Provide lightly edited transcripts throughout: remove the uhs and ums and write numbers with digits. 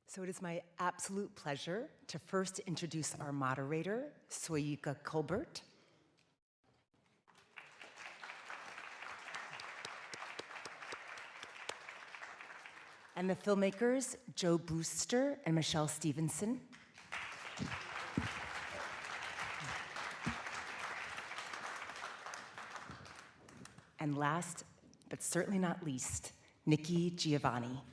So it is my absolute pleasure to first introduce our moderator, Soyika Colbert. And the filmmakers, Joe Brewster and Michèle Stephenson. And last, but certainly not least, Nikki Giovanni.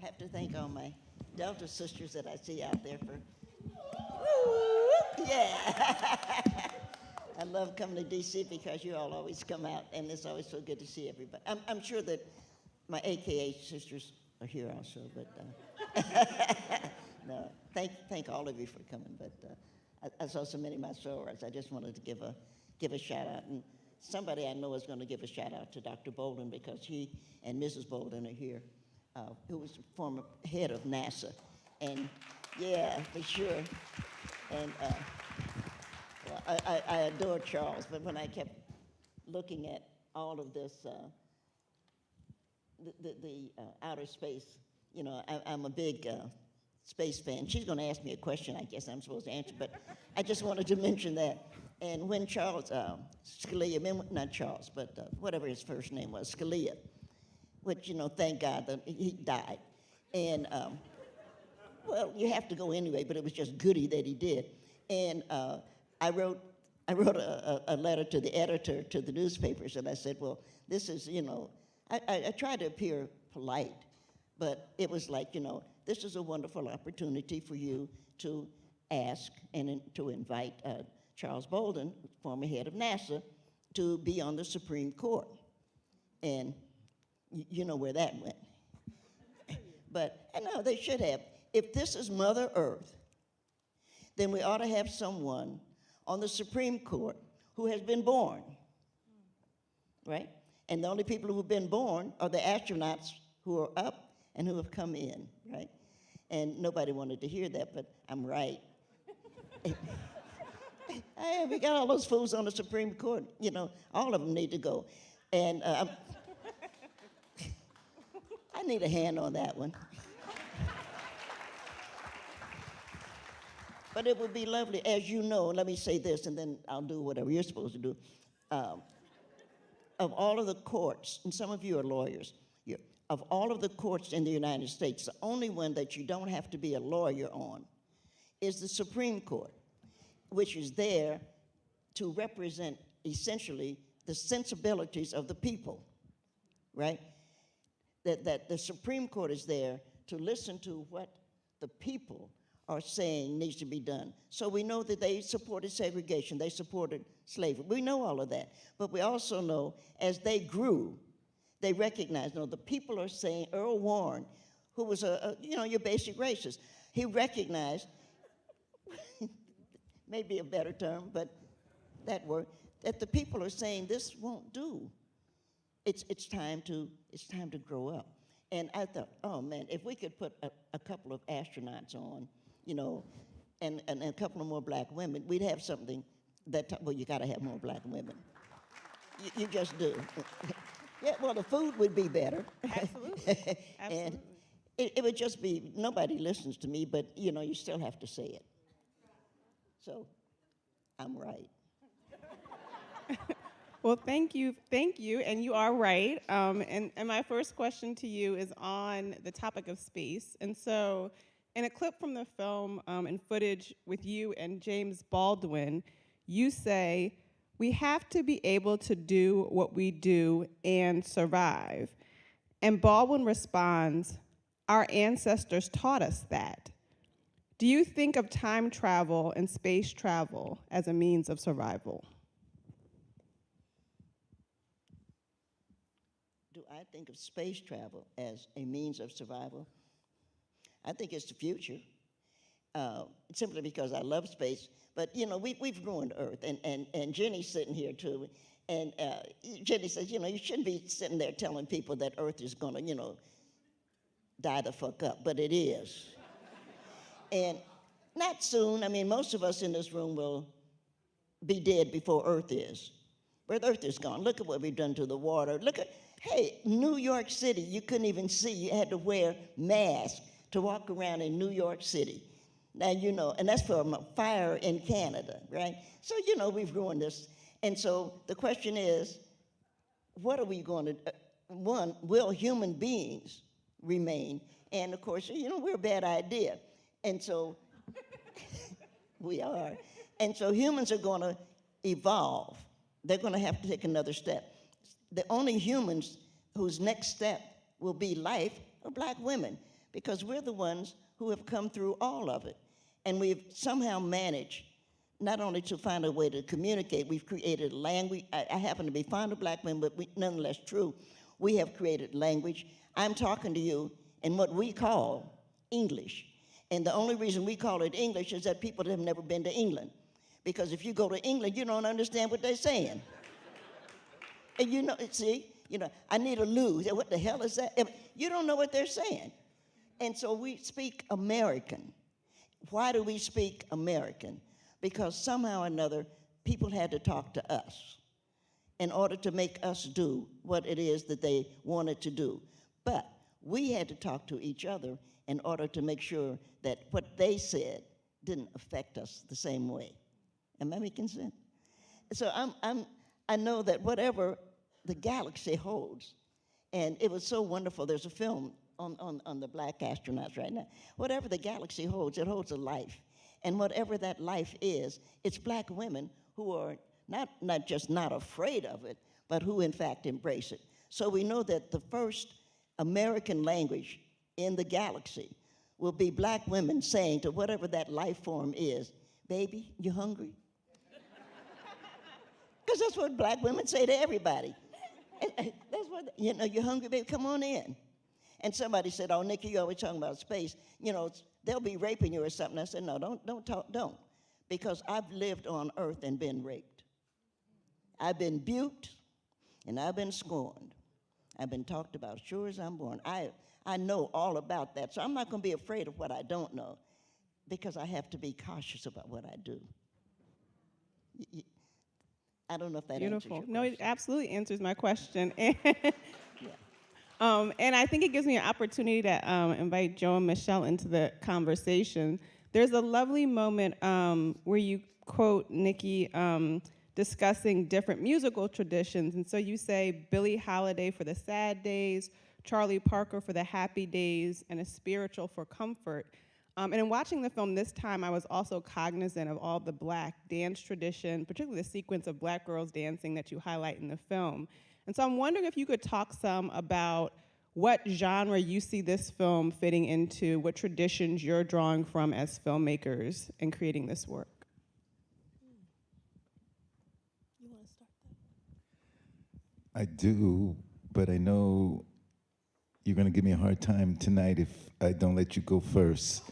I have to thank all my Delta sisters that I see out there for, yeah. I love coming to DC because you all always come out, and it's always so good to see everybody. I'm sure that my AKA sisters are here also, but no, thank all of you for coming. But I saw so many of my sorors. I just wanted to give a shout out, and somebody I know is going to give a shout out to Dr. Bolden because he and Mrs. Bolden are here. Who was the former head of NASA. And yeah, for sure. And well, I adore Charles, but when I kept looking at all of this, the outer space, you know, I'm a big space fan. She's going to ask me a question, I guess I'm supposed to answer, but I just wanted to mention that. And when Charles Scalia, not Charles, but whatever his first name was, Scalia, which, you know, thank God that he died. And, well, you have to go anyway, but it was just goody that he did. And I wrote a letter to the editor, to the newspapers, and I said, well, this is, you know, I tried to appear polite, but it was like, you know, this is a wonderful opportunity for you to ask and to invite Charles Bolden, former head of NASA, to be on the Supreme Court. And you know where that went. But, and no, they should have. If this is Mother Earth, then we ought to have someone on the Supreme Court who has been born, right? And the only people who have been born are the astronauts who are up and who have come in, right? And nobody wanted to hear that, but I'm right. Hey, we got all those fools on the Supreme Court, you know, all of them need to go. And I need a hand on that one. But it would be lovely, as you know, let me say this, and then I'll do whatever you're supposed to do. Of all of the courts, and some of you are lawyers, of all of the courts in the United States, the only one that you don't have to be a lawyer on is the Supreme Court, which is there to represent, essentially, the sensibilities of the people, right? That the Supreme Court is there to listen to what the people are saying needs to be done. So we know that they supported segregation, they supported slavery. We know all of that. But we also know as they grew, they recognized, the people are saying, Earl Warren, who was you know, your basic racist, he recognized, maybe a better term, but that word, that the people are saying this won't do. It's time to grow up. And I thought, oh man, if we could put a couple of astronauts on, you know, and a couple of more black women, we'd have something that, well, you gotta have more black women. You just do. Yeah, well, the food would be better. Absolutely. And it would just be, nobody listens to me, but you know, you still have to say it. So, I'm right. Well, thank you, and you are right. And my first question to you is on the topic of space. And so, in a clip from the film and footage with you and James Baldwin, you say, we have to be able to do what we do and survive. And Baldwin responds, our ancestors taught us that. Do you think of time travel and space travel as a means of survival? Do I think of space travel as a means of survival? I think it's the future, simply because I love space. But you know, we've ruined Earth, and Jenny's sitting here too. And Jenny says, you know, you shouldn't be sitting there telling people that Earth is gonna, you know, die the fuck up, but it is. And not soon. I mean, most of us in this room will be dead before Earth is. But Earth is gone. Look at what we've done to the water. Look at, hey, New York City, you couldn't even see. You had to wear masks to walk around in New York City. Now, you know, and that's from a fire in Canada, right? So, you know, we've ruined this. And so the question is, what are we going to, one, will human beings remain? And of course, you know, we're a bad idea. And so, we are. And so humans are going to evolve. They're going to have to take another step. The only humans whose next step will be life are black women, because we're the ones who have come through all of it. And we've somehow managed not only to find a way to communicate, we've created language. I happen to be fond of black women, but nonetheless true. We have created language. I'm talking to you in what we call English. And the only reason we call it English is that people have never been to England. Because if you go to England, you don't understand what they're saying. And you know, see, you know, I need a loo. What the hell is that? You don't know what they're saying. And so we speak American. Why do we speak American? Because somehow or another, people had to talk to us in order to make us do what it is that they wanted to do. But we had to talk to each other in order to make sure that what they said didn't affect us the same way. Am I making sense? So I know that whatever the galaxy holds, and it was so wonderful, there's a film on the black astronauts right now. Whatever the galaxy holds, it holds a life. And whatever that life is, it's black women who are not just not afraid of it, but who in fact embrace it. So we know that the first American language in the galaxy will be black women saying to whatever that life form is, baby, you hungry? Because that's what black women say to everybody. And that's what, you know, you hungry, baby, come on in. And somebody said, oh, Nikki, you're always talking about space. You know, they'll be raping you or something. I said, no, don't. Because I've lived on Earth and been raped. I've been buked and I've been scorned. I've been talked about sure as I'm born. I know all about that. So I'm not going to be afraid of what I don't know, because I have to be cautious about what I do. I don't know if that answers your question. No, it absolutely answers my question. And I think it gives me an opportunity to invite Joe and Michèle into the conversation. There's a lovely moment where you quote Nikki discussing different musical traditions. And so you say Billie Holiday for the sad days, Charlie Parker for the happy days, and a spiritual for comfort. And in watching the film this time, I was also cognizant of all the black dance tradition, particularly the sequence of black girls dancing that you highlight in the film. And so I'm wondering if you could talk some about what genre you see this film fitting into, what traditions you're drawing from as filmmakers in creating this work. You want to start that? I do, but I know you're going to give me a hard time tonight if I don't let you go first.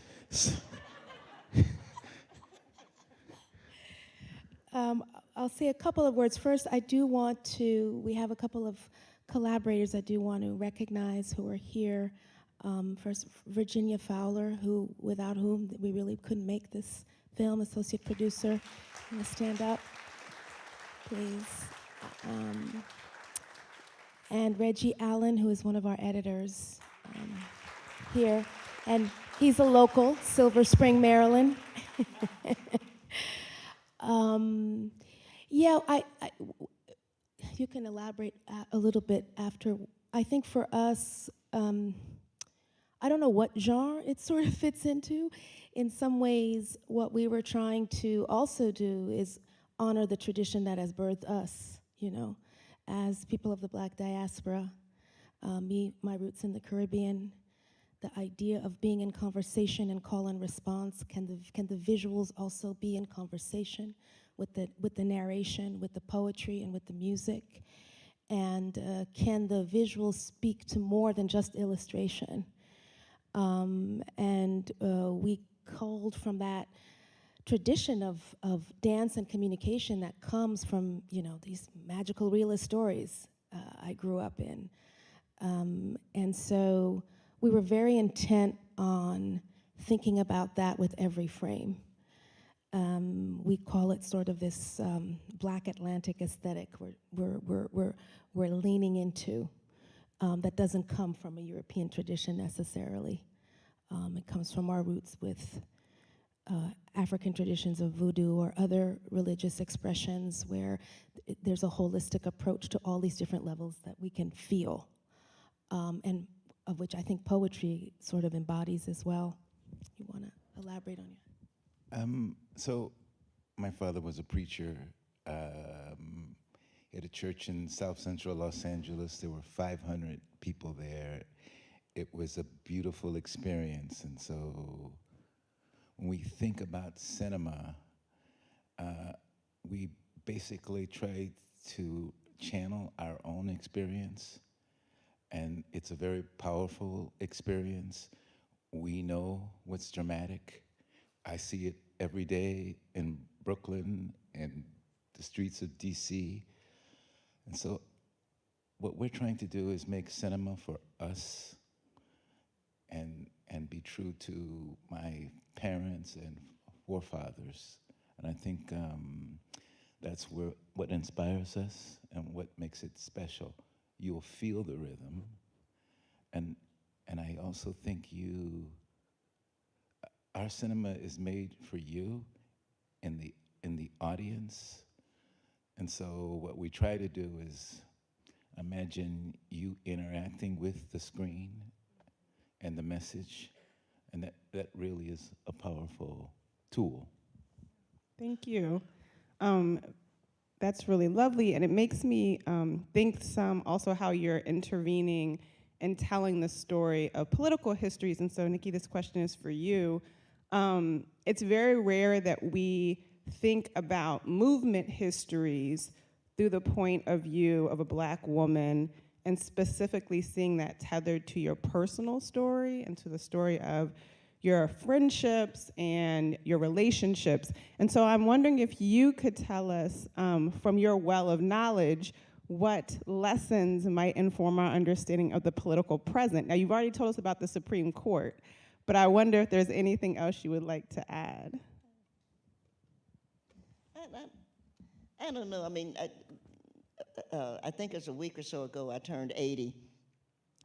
I'll say a couple of words. First, I do want to, we have a couple of collaborators I do want to recognize who are here. First, Virginia Fowler, without whom we really couldn't make this film, associate producer. You want to stand up, please? And Reggie Allen, who is one of our editors here. And he's a local, Silver Spring, Maryland. Yeah, you can elaborate a little bit after. I think for us, I don't know what genre it sort of fits into. In some ways, what we were trying to also do is honor the tradition that has birthed us, you know, as people of the Black diaspora. My roots in the Caribbean, the idea of being in conversation and call and response. Can the visuals also be in conversation with the narration, with the poetry, and with the music? And can the visuals speak to more than just illustration? And we culled from that tradition of dance and communication that comes from, these magical realist stories I grew up in. And so we were very intent on thinking about that with every frame. We call it sort of this Black Atlantic aesthetic we're leaning into that doesn't come from a European tradition necessarily. It comes from our roots with African traditions of voodoo or other religious expressions where there's a holistic approach to all these different levels that we can feel, and of which I think poetry sort of embodies as well. You want to elaborate on it? So my father was a preacher. He had a church in South Central Los Angeles. There were 500 people there. It was a beautiful experience. And so when we think about cinema, we basically try to channel our own experience. And it's a very powerful experience. We know what's dramatic. I see it every day in Brooklyn and the streets of DC. And so what we're trying to do is make cinema for us and be true to my parents and forefathers. And I think that's what inspires us and what makes it special. You'll feel the rhythm. And I also think our cinema is made for you in the audience. And so what we try to do is imagine you interacting with the screen and the message, and that really is a powerful tool. Thank you. That's really lovely, and it makes me think some also how you're intervening and telling the story of political histories. And so, Nikki, this question is for you. It's very rare that we think about movement histories through the point of view of a Black woman, and specifically seeing that tethered to your personal story and to the story of your friendships and your relationships. And so I'm wondering if you could tell us, from your well of knowledge, what lessons might inform our understanding of the political present. Now, you've already told us about the Supreme Court, but I wonder if there's anything else you would like to add. I don't know. I mean, I think it's a week or so ago I turned 80.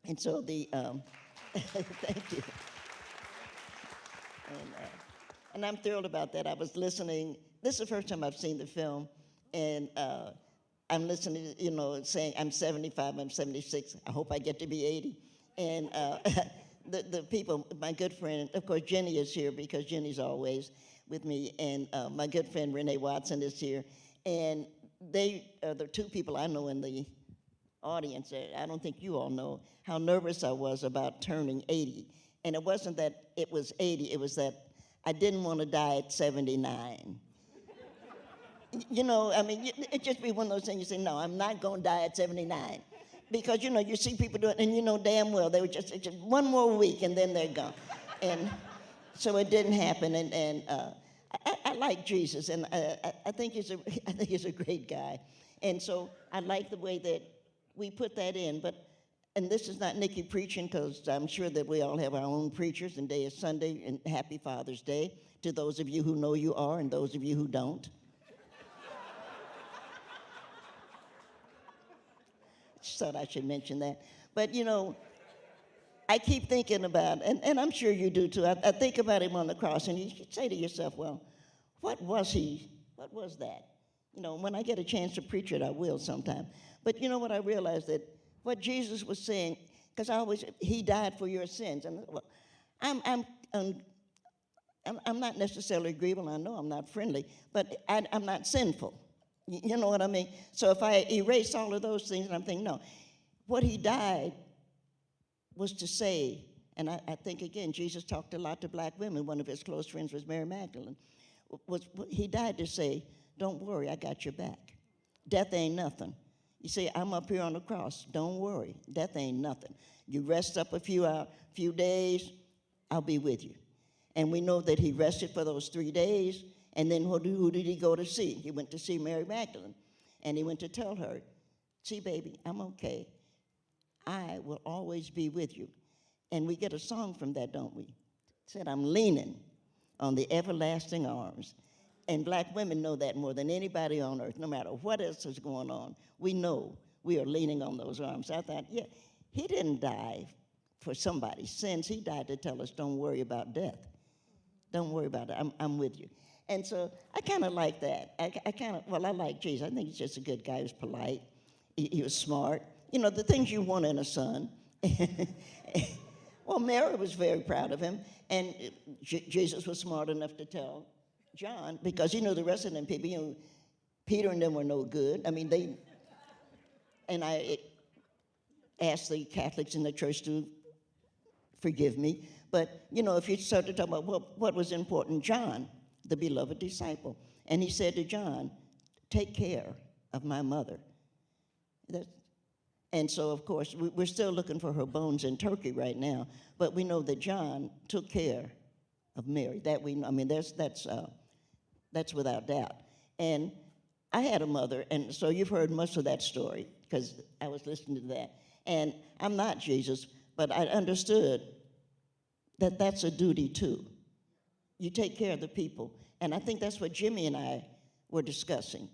And so thank you. And I'm thrilled about that. I was listening. This is the first time I've seen the film, and I'm listening, saying I'm 75, I'm 76. I hope I get to be 80. And the people, my good friend, of course, Jenny is here because Jenny's always with me, and my good friend Renee Watson is here. And they are the two people I know in the audience. I don't think you all know how nervous I was about turning 80. And it wasn't that it was 80, it was that I didn't want to die at 79. I mean, it just be one of those things you say, no, I'm not going to die at 79. Because, you see people do it, and damn well, they were just one more week, and then they're gone. And so it didn't happen, and I like Jesus, and I think he's a great guy. And so I like the way that we put that in, and this is not Nikki preaching, because I'm sure that we all have our own preachers, and today is Sunday, and happy Father's Day to those of you who know you are and those of you who don't. Just thought I should mention that. But, I keep thinking about, and I'm sure you do too, I think about him on the cross, and you say to yourself, well, what was he? What was that? When I get a chance to preach it, I will sometime. But you know what, I realized that what Jesus was saying, because he died for your sins. And well, I'm not necessarily agreeable, I know I'm not friendly, but I'm not sinful. You know what I mean? So if I erase all of those things, and I'm thinking, no, what he died was to save. And I think, again, Jesus talked a lot to Black women. One of his close friends was Mary Magdalene. He died to say, don't worry, I got your back. Death ain't nothing. You say, I'm up here on the cross. Don't worry, death ain't nothing. You rest up a few days, I'll be with you. And we know that he rested for those 3 days, And then who did he go to see? He went to see Mary Magdalene. And he went to tell her, see, baby, I'm okay. I will always be with you. And we get a song from that, don't we? It said, I'm leaning on the everlasting arms. And black women know that more than anybody on earth, no matter what else is going on. We know we are leaning on those arms. I thought, yeah, he didn't die for somebody's sins. He died to tell us, don't worry about death. Don't worry about it. I'm with you. And so I kind of like that. I like Jesus. I think he's just a good guy. He was polite. He was smart. You know, the things you want in a son. Well, Mary was very proud of him. And Jesus was smart enough to tell John, because you know the rest of them people, you know, Peter and them were no good. I mean, I asked the Catholics in the church to forgive me. But, you know, if you start to talk about what was important, John, the beloved disciple. And he said to John, take care of my mother. And so, of course, we're still looking for her bones in Turkey right now. But we know that John took care of Mary. That we know. I mean, that's without doubt. And I had a mother, and so you've heard most of that story because I was listening to that. And I'm not Jesus, but I understood that that's a duty too. You take care of the people. And I think that's what Jimmy and I were discussing.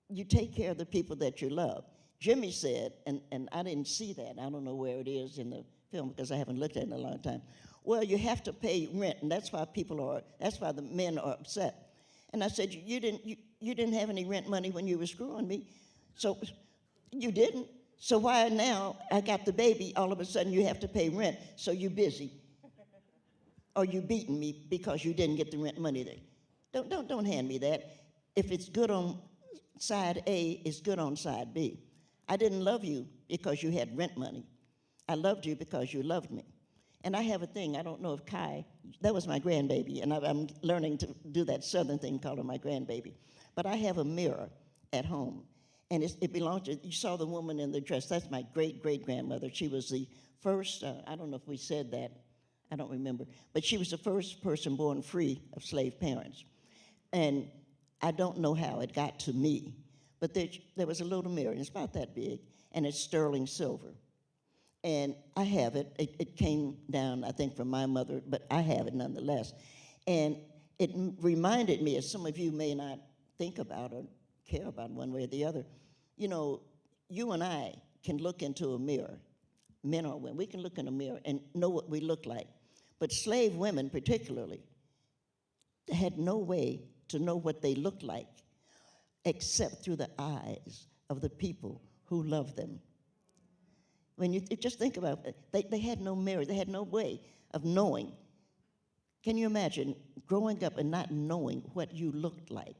You take care of the people that you love. Jimmy said, and I didn't see that. I don't know where it is in the film because I haven't looked at it in a long time. Well, you have to pay rent, and that's why the men are upset. And I said, you didn't have any rent money when you were screwing me. So you didn't. So why now I got the baby, all of a sudden you have to pay rent, so you're busy. Or you beating me because you didn't get the rent money there. Don't hand me that. If it's good on side A, it's good on side B. I didn't love you because you had rent money. I loved you because you loved me. And I have a thing, I don't know if Kai, that was my grandbaby, and I'm learning to do that Southern thing, call her my grandbaby. But I have a mirror at home, and it belongs to, you saw the woman in the dress, that's my great-great-grandmother. She was the first, I don't know if we said that, I don't remember, but she was the first person born free of slave parents. And I don't know how it got to me, but there was a little mirror, and it's about that big, and it's sterling silver. And I have it. It came down, I think, from my mother, but I have it nonetheless. And it reminded me, as some of you may not think about or care about one way or the other, you know, you and I can look into a mirror, men or women, we can look in a mirror and know what we look like. But slave women particularly had no way to know what they looked like except through the eyes of the people who loved them. When you just think about it, they had no mirror, they had no way of knowing. Can you imagine growing up and not knowing what you looked like?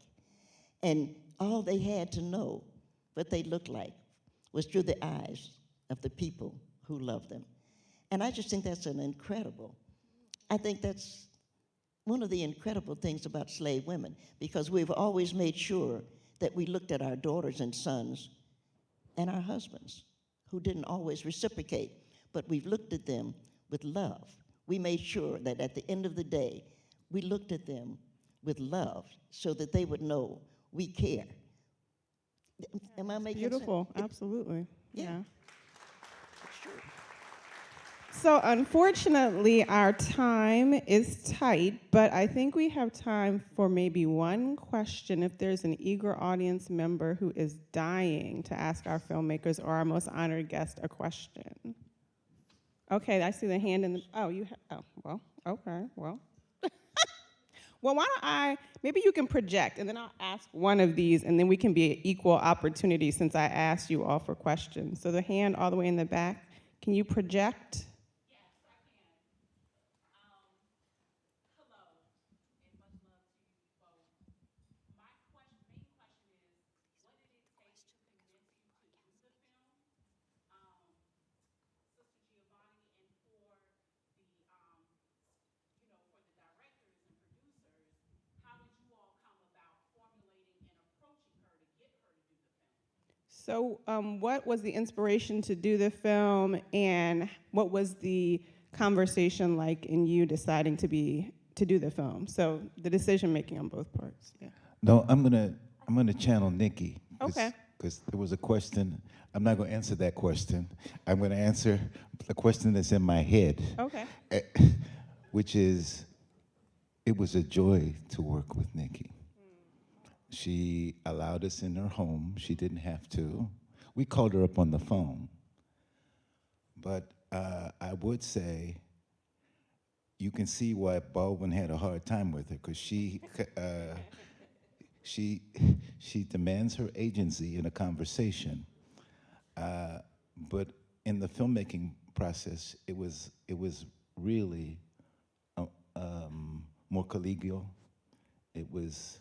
And all they had to know what they looked like was through the eyes of the people who loved them. And I just think that's I think that's one of the incredible things about slave women, because we've always made sure that we looked at our daughters and sons and our husbands, who didn't always reciprocate, but we've looked at them with love. We made sure that at the end of the day, we looked at them with love so that they would know we care. Am I making sense? Beautiful, absolutely. Yeah. It's true. So unfortunately, our time is tight, but I think we have time for maybe one question if there's an eager audience member who is dying to ask our filmmakers or our most honored guest a question. Okay, I see the hand in the, okay, well. Well, why don't maybe you can project, and then I'll ask one of these, and then we can be an equal opportunity since I asked you all for questions. So the hand all the way in the back, can you project? So what was the inspiration to do the film, and what was the conversation like in you deciding to be to do the film. So the decision making on both parts. Yeah. No, I'm gonna channel Nikki. Okay. Because there was a question. I'm not gonna answer that question. I'm gonna answer the question that's in my head. Okay. Which is, it was a joy to work with Nikki. She allowed us in her home. She didn't have to. We called her up on the phone. But I would say, you can see why Baldwin had a hard time with her, because she demands her agency in a conversation. But in the filmmaking process, it was really more collegial. It was,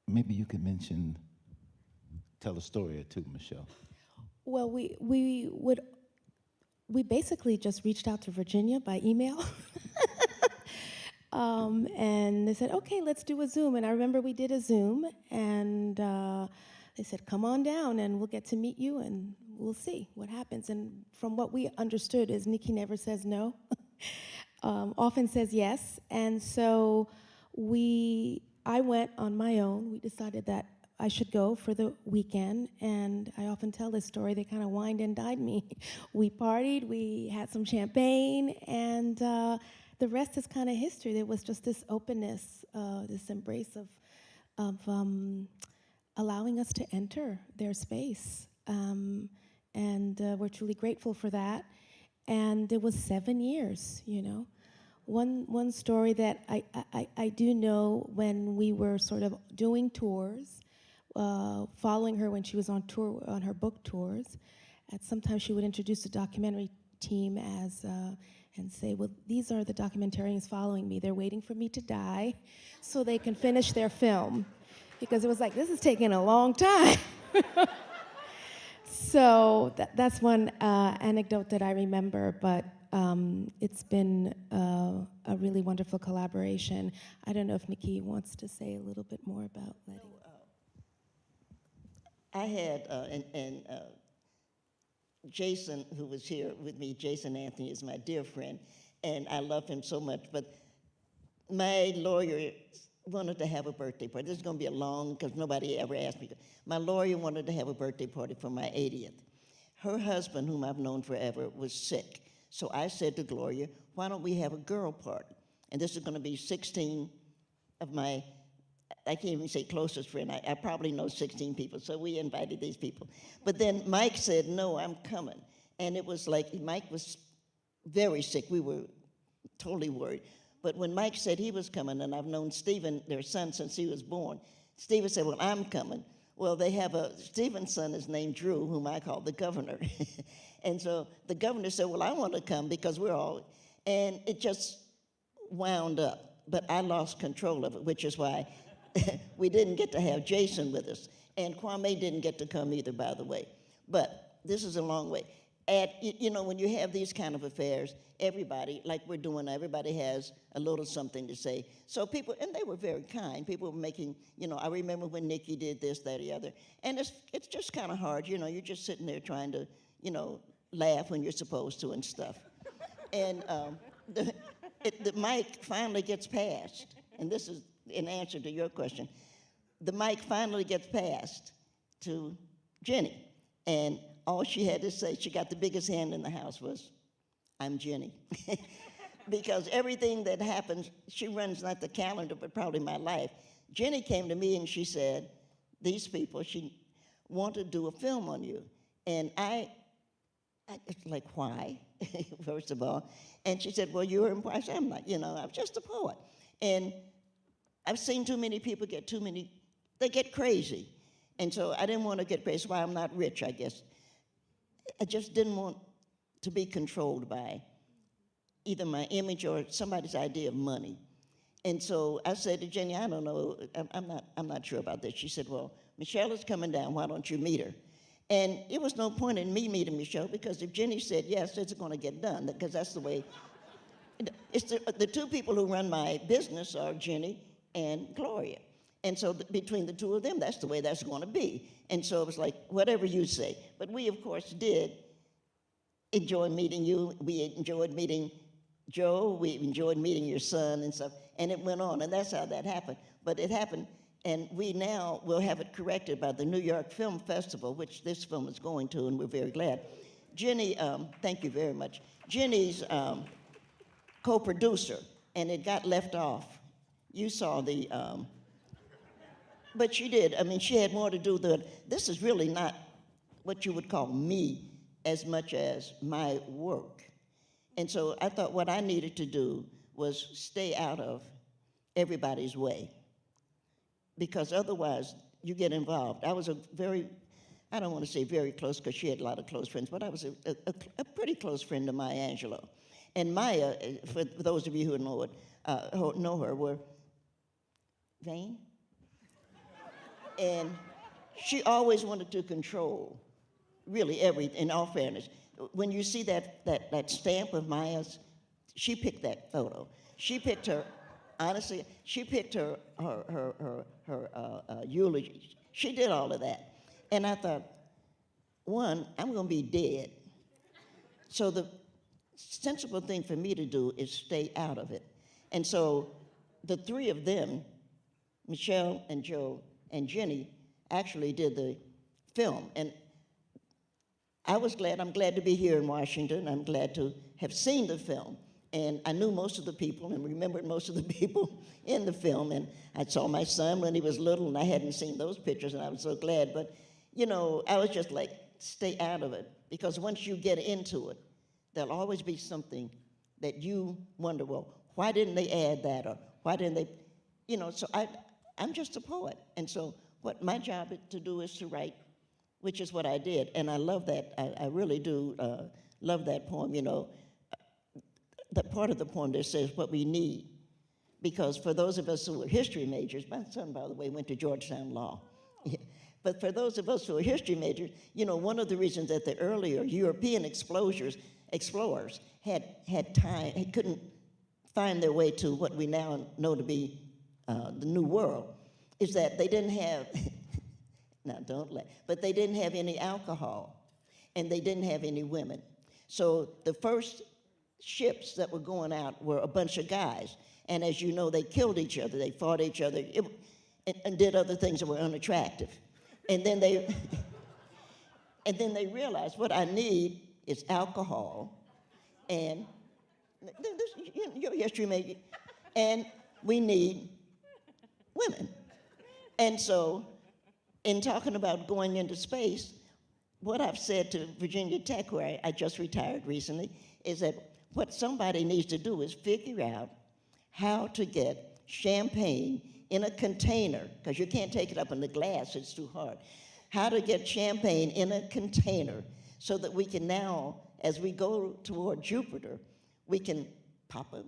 maybe you could tell a story or two, Michèle. Well, we basically just reached out to Virginia by email. And they said, okay, let's do a Zoom. And I remember we did a Zoom, and they said, come on down and we'll get to meet you and we'll see what happens. And from what we understood is Nikki never says no, often says yes. And so I went on my own. We decided that I should go for the weekend, and I often tell this story. They kind of wined and dined me. We partied, we had some champagne, and the rest is kind of history. There was just this openness, this embrace of allowing us to enter their space, and we're truly grateful for that. And it was 7 years, you know. One story that I do know, when we were sort of doing tours, following her when she was on tour, on her book tours, and sometimes she would introduce the documentary team as, and say, well, these are the documentarians following me. They're waiting for me to die so they can finish their film. Because it was like, this is taking a long time. So that's one anecdote that I remember, but it's been a really wonderful collaboration. I don't know if Nikki wants to say a little bit more about letting. I had, Jason, who was here with me, Jason Anthony is my dear friend, and I love him so much, but my lawyer wanted to have a birthday party. This is gonna be a long, because nobody ever asked me. My lawyer wanted to have a birthday party for my 80th. Her husband, whom I've known forever, was sick. So I said to Gloria, why don't we have a girl party? And this is gonna be 16 of my, I can't even say closest friend. I probably know 16 people, so we invited these people. But then Mike said, no, I'm coming. And it was like, Mike was very sick. We were totally worried. But when Mike said he was coming, and I've known Stephen, their son, since he was born, Stephen said, well, I'm coming. Well, they have Stephen's son is named Drew, whom I call the governor. And so the governor said, well, I want to come because we're all, and it just wound up. But I lost control of it, which is why we didn't get to have Jason with us. And Kwame didn't get to come either, by the way. But this is a long way. You know, when you have these kind of affairs, everybody, like we're doing, everybody has a little something to say. So people, and they were very kind. People were making, you know, I remember when Nikki did this, that, or the other. And it's just kind of hard, you know, you're just sitting there trying to, you know, laugh when you're supposed to and stuff. And the mic finally gets passed. And this is in answer to your question. The mic finally gets passed to Jenny. And all she had to say, she got the biggest hand in the house, was, I'm Jenny. Because everything that happens, she runs not the calendar, but probably my life. Jenny came to me and she said, these people, she want to do a film on you. And I like, why, first of all? And she said, well, you're important. I said, I'm not, you know, I'm just a poet. And I've seen too many people they get crazy. And so I didn't want to get crazy. That's why I'm not rich, I guess. I just didn't want to be controlled by either my image or somebody's idea of money. And so I said to Jenny, I don't know, I'm not sure about this. She said, well, Michèle is coming down, why don't you meet her? And it was no point in me meeting Michèle, because if Jenny said yes, it's going to get done, because that's the way. It's the two people who run my business are Jenny and Gloria. And so between the two of them, that's the way that's going to be. And so it was like, whatever you say. But we, of course, did enjoy meeting you. We enjoyed meeting Joe, we enjoyed meeting your son and stuff, and it went on, and that's how that happened. But it happened, and we now will have it corrected by the New York Film Festival, which this film is going to, and we're very glad. Jenny, thank you very much. Jenny's co-producer, and it got left off. You saw the, but she did. I mean, she had more to do with it. This is really not what you would call me as much as my work. And so I thought what I needed to do was stay out of everybody's way, because otherwise you get involved. I was a very, I don't want to say very close because she had a lot of close friends, but I was a pretty close friend of Maya Angelou. And Maya, for those of you who know her, were vain. And she always wanted to control, really, everything, in all fairness. When you see that stamp of Maya's, she picked that photo. She picked her, honestly, she picked her eulogy. She did all of that. And I thought, one, I'm going to be dead. So the sensible thing for me to do is stay out of it. And so the three of them, Michèle and Joe and Jenny, actually did the film. And I'm glad to be here in Washington. I'm glad to have seen the film. And I knew most of the people and remembered most of the people in the film. And I saw my son when he was little, and I hadn't seen those pictures, and I was so glad. But, you know, I was just like, stay out of it. Because once you get into it, there'll always be something that you wonder, well, why didn't they add that? Or why didn't they, you know, so I'm just a poet. And so what my job to do is to write, which is what I did. And I love that. I really do love that poem, you know. The part of the poem that says what we need. Because for those of us who are history majors, my son, by the way, went to Georgetown Law. But for those of us who are history majors, you know, one of the reasons that the earlier European explorers had time, couldn't find their way to what we now know to be the New World, is that they didn't have, now don't laugh, but they didn't have any alcohol, and they didn't have any women. So the first ships that were going out were a bunch of guys, and as you know, they killed each other, they fought each other, and did other things that were unattractive. And then they, and then they realized what I need is alcohol, and your history major, and we need women. And so, in talking about going into space, what I've said to Virginia Tech, where I just retired recently, is that what somebody needs to do is figure out how to get champagne in a container, because you can't take it up in the glass, it's too hard. How to get champagne in a container so that we can now, as we go toward Jupiter, we can pop them.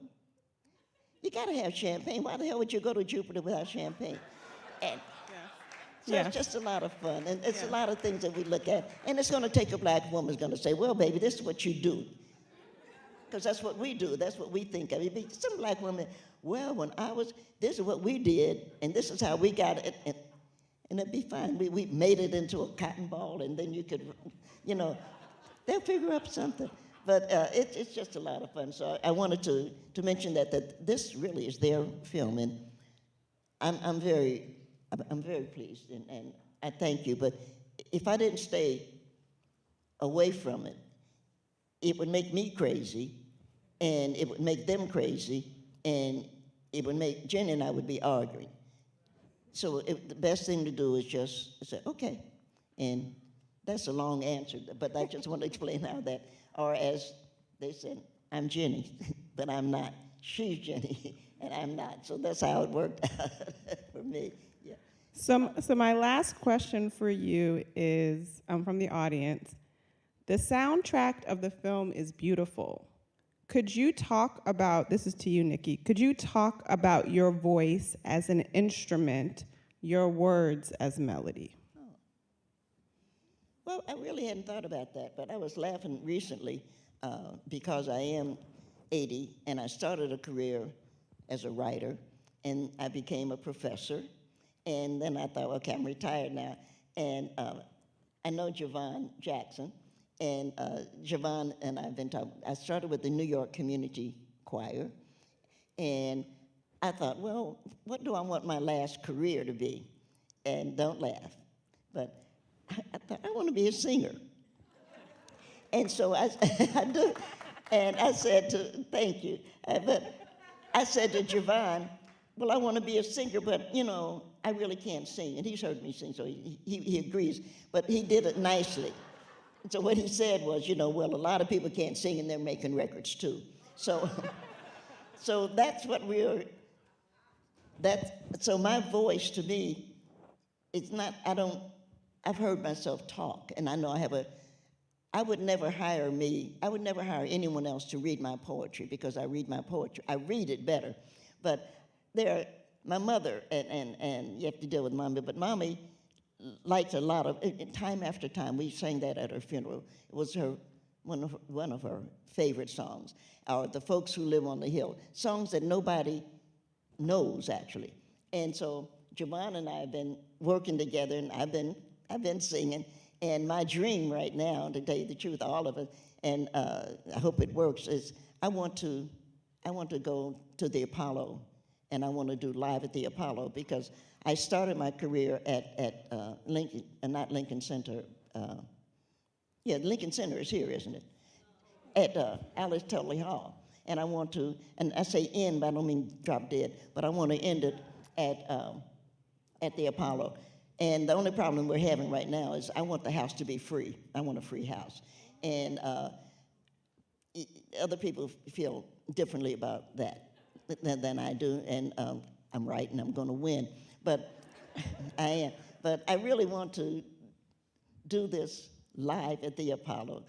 You gotta have champagne. Why the hell would you go to Jupiter without champagne? And so it's just a lot of fun, and it's a lot of things that we look at. And it's gonna take a black woman who's gonna say, well, baby, this is what you do. Because that's what we do, that's what we think of. Some black woman, well, when I was, this is what we did, and this is how we got it, and it'd be fine. We made it into a cotton ball, and then you could, you know, they'll figure out something. But it's just a lot of fun. So I wanted to mention that this really is their film, and I'm very pleased, and I thank you. But if I didn't stay away from it, it would make me crazy, and it would make them crazy, and it would make Jenny and I would be arguing. So the best thing to do is just say, okay. And that's a long answer, but I just want to explain how that, or as they said, I'm Jenny, but I'm not. She's Jenny, and I'm not. So that's how it worked out for me. Yeah. So my last question for you is from the audience. The soundtrack of the film is beautiful. Could you talk about, this is to you, Nikki, could you talk about your voice as an instrument, your words as melody? Oh. Well, I really hadn't thought about that, but I was laughing recently because I am 80, and I started a career as a writer, and I became a professor, and then I thought, okay, I'm retired now, and I know Javon Jackson, and Javon and I have been talking. I started with the New York Community choir. And I thought, well, what do I want my last career to be? And don't laugh, but I thought, I want to be a singer. And so I do, and I said to, thank you, but I said to Javon, well, I want to be a singer, but you know, I really can't sing. And he's heard me sing, so he agrees, but he did it nicely. And so what he said was, you know, well, a lot of people can't sing and they're making records too. So, so that's what so my voice to me, it's not, I've heard myself talk, and I know I would never hire anyone else to read my poetry, because I read my poetry. I read it better. But my mother, and you have to deal with mommy, but mommy liked a lot of, time after time, we sang that at her funeral. It was one of her favorite songs, or The Folks Who Live on the Hill, songs that nobody knows, actually. And so Javon and I have been working together, and I've been singing. And my dream right now, to tell you the truth, all of it, and I hope it works, is I want to go to the Apollo, and I want to do Live at the Apollo, because I started my career at Lincoln, not Lincoln Center. Yeah, Lincoln Center is here, isn't it? At Alice Tully Hall. And I want to, and I say end, but I don't mean drop dead, but I want to end it at the Apollo. And the only problem we're having right now is I want the house to be free. I want a free house. And other people feel differently about that than I do, and I'm right, and I'm going to win. But I am. But I really want to do this live at the Apollo,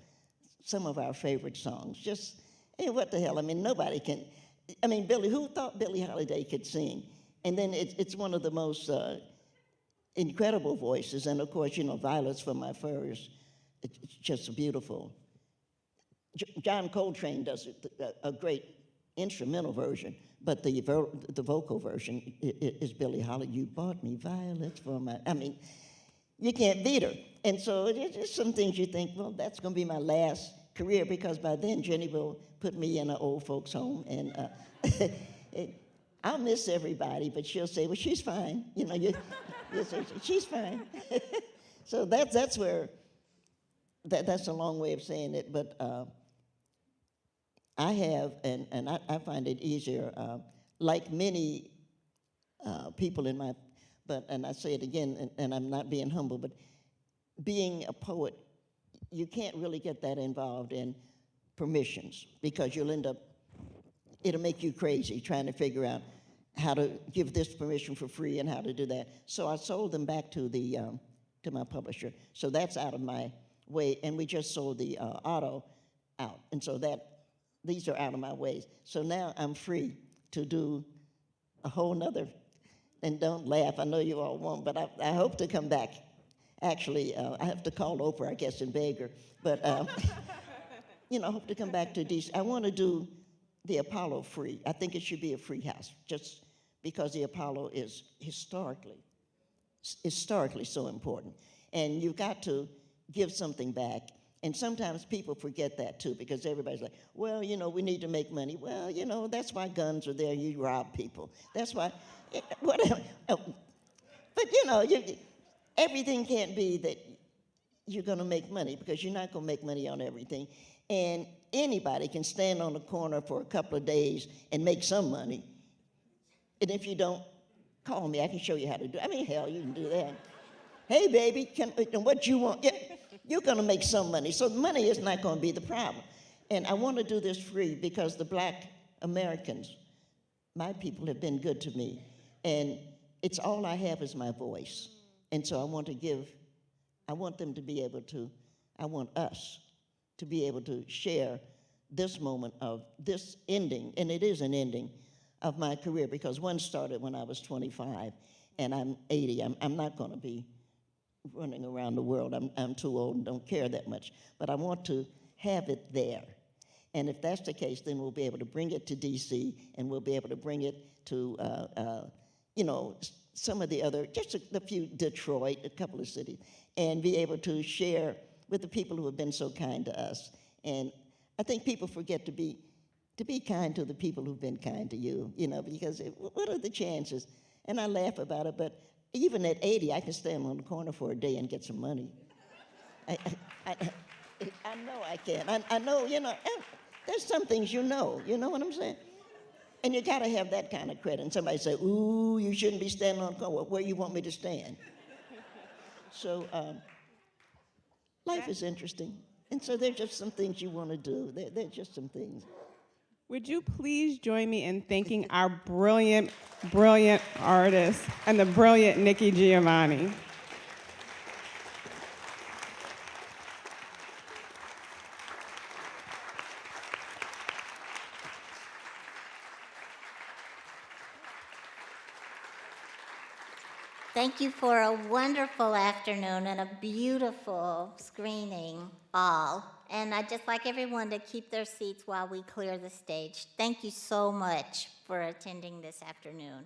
some of our favorite songs. Just, hey, what the hell? I mean, nobody can. I mean, who thought Billie Holiday could sing? And then it's one of the most incredible voices, and of course, you know, Violets from My Fur is just beautiful. John Coltrane does a great instrumental version, but the vocal version is Billie Holiday. You bought me violets for my, I mean, you can't beat her. And so it's just some things you think, well, that's going to be my last career, because by then Jenny will put me in an old folks home, and I'll miss everybody, but she'll say, well, she's fine. You know, you say, she's fine. So that's where, that's a long way of saying it, but I have, and I find it easier, like many people in my, and I say it again, and I'm not being humble, but being a poet, you can't really get that involved in permissions, because you'll end up, it'll make you crazy trying to figure out how to give this permission for free and how to do that. So I sold them back to to my publisher. So that's out of my way, and we just sold the auto out, and so these are out of my ways. So now I'm free to do a whole nother, and don't laugh, I know you all won't, but I hope to come back. Actually, I have to call Oprah, I guess, and beg her, but you know, I hope to come back to DC. I want to do the Apollo free. I think it should be a free house, just because the Apollo is historically so important. And you've got to give something back. And sometimes people forget that too, because everybody's like, well, you know, we need to make money. Well, you know, that's why guns are there, you rob people. That's why, whatever. But you know, everything can't be that you're gonna make money, because you're not gonna make money on everything. And anybody can stand on the corner for a couple of days and make some money. And if you don't, call me, I can show you how to do it. I mean, hell, you can do that. Hey, baby, what you want? Yeah, you're gonna make some money. So money is not gonna be the problem. And I wanna do this free because the Black Americans, my people, have been good to me. And it's all I have is my voice. And so I want them to be able to, I want us to be able to share this moment of this ending, and it is an ending of my career, because one started when I was 25, and I'm 80. I'm not gonna be running around the world. I'm too old and don't care that much. But I want to have it there. And if that's the case, then we'll be able to bring it to DC, and we'll be able to bring it to, you know, some of the other, just a few, Detroit, a couple of cities, and be able to share with the people who have been so kind to us. And I think people forget to to be kind to the people who've been kind to you, you know, because what are the chances? And I laugh about it, but even at 80, I can stand on the corner for a day and get some money. I know I can. I know, you know, there's some things you know what I'm saying? And you gotta have that kind of credit. And somebody say, ooh, you shouldn't be standing on the corner. Where you want me to stand? So life is interesting. And so there's just some things you want to do. There's just some things. Would you please join me in thanking our brilliant, brilliant artist and the brilliant Nikki Giovanni? Thank you for a wonderful afternoon and a beautiful screening, all. And I'd just like everyone to keep their seats while we clear the stage. Thank you so much for attending this afternoon.